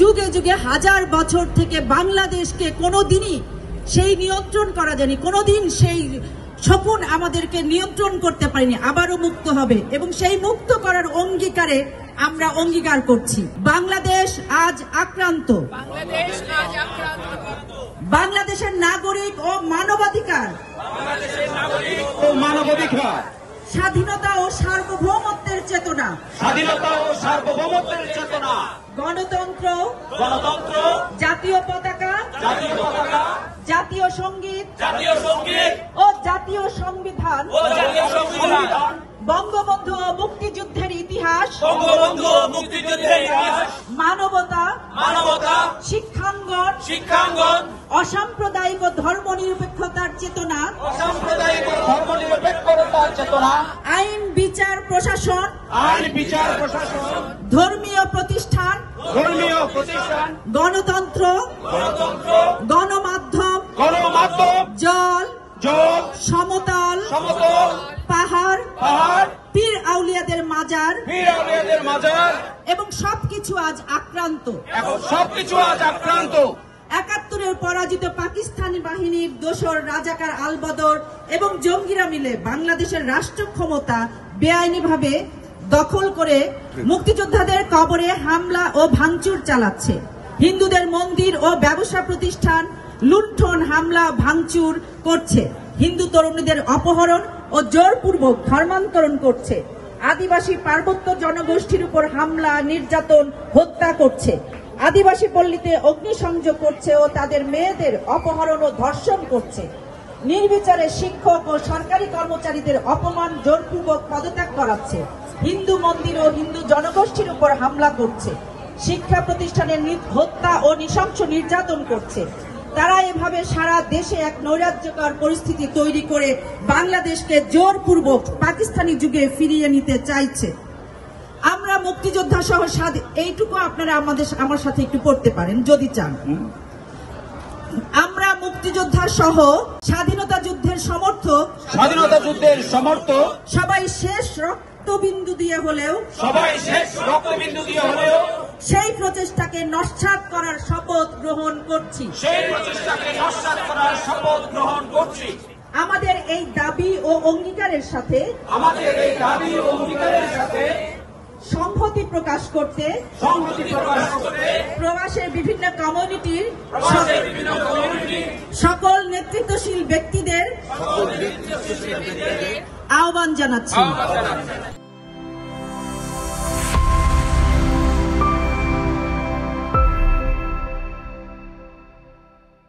যুগে যুগে হাজার বছর থেকে বাংলাদেশকে কোনোদিনই সেই নিয়ন্ত্রণ করা যায়নি, কোনোদিন সেই শকুন আমাদেরকে নিয়ন্ত্রণ করতে পারেনি। আবারও মুক্ত হবে এবং সেই মুক্ত করার অঙ্গীকারে আমরা অঙ্গীকার করছি। বাংলাদেশ আজ আক্রান্ত। বাংলাদেশের নাগরিক ও মানবাধিকার, স্বাধীনতা ও সার্বভৌমত্বের চেতনা, গণতন্ত্র, জাতীয় পতাকা, জাতীয় সঙ্গীত ও জাতীয় সংবিধান, বঙ্গবন্ধু ও মুক্তিযুদ্ধের ইতিহাস, মানবতা, শিক্ষাঙ্গন, অসাম্প্রদায়িক ও ধর্মনিরপেক্ষতার চেতনা, আইন বিচার প্রশাসন, ধর্মীয় প্রতিষ্ঠান, গণতন্ত্র, গণমাধ্যম, জল, সমতল, পাহাড়, পীর আউলিয়াদের মাজার এবং সবকিছু আজ আক্রান্ত। ৭১-এর পরাজিত পাকিস্তানি বাহিনীর দোসর রাজাকার আল বদর এবং জঙ্গিরা মিলে বাংলাদেশের রাষ্ট্র ক্ষমতা বেআইনিভাবে দখল করে মুক্তিযোদ্ধাদের কবরে হামলা ও ভাঙচুর চালাচ্ছে। হিন্দুদের মন্দির ও ব্যবসা প্রতিষ্ঠান লুণ্ঠন, হামলা, ভাঙচুর করছে। হিন্দু তরুণীদের অপহরণ ও জোরপূর্বক ধর্মান্তরণ করছে। আদিবাসী পার্বত্য জনগোষ্ঠীর উপর হামলা, নির্যাতন, হত্যা করছে। আদিবাসী পল্লীতে অগ্নিসংযোগ করছে ও তাদের মেয়েদের অপহরণ ও ধর্ষণ করছে। নির্বিচারে শিক্ষক ও সরকারি কর্মচারীদের অপমান, জোরপূর্বক পদত্যাগ করাচ্ছে। হিন্দু মন্দির ও হিন্দু জনগোষ্ঠীর উপর হামলা করছে। শিক্ষা প্রতিষ্ঠানে হত্যা ও নৃশংস নির্যাতন করছে। তারা এভাবে সারা দেশে এক নৈরাজ্যকর পরিস্থিতি তৈরি করে বাংলাদেশকে জোরপূর্বক পাকিস্তানি যুগে ফিরিয়ে নিতে চাইছে। আমরা মুক্তিযোদ্ধা সহ এইটুকু আপনারা আমার সাথে একটু পড়তে পারেন যদি চান। আমরা মুক্তিযোদ্ধা সহ স্বাধীনতা যুদ্ধের সমর্থক, সবাই শেষ রক্তবিন্দু দিয়ে হলেও সেই প্রচেষ্টাকে নস্যাৎ করার শপথ গ্রহণ করছি। আমাদের এই দাবি ও অঙ্গীকারের সাথে সংহতি প্রকাশ করতে প্রবাসের বিভিন্ন কমিউনিটির সকল নেতৃত্বশীল ব্যক্তিদের আহ্বান জানাচ্ছি।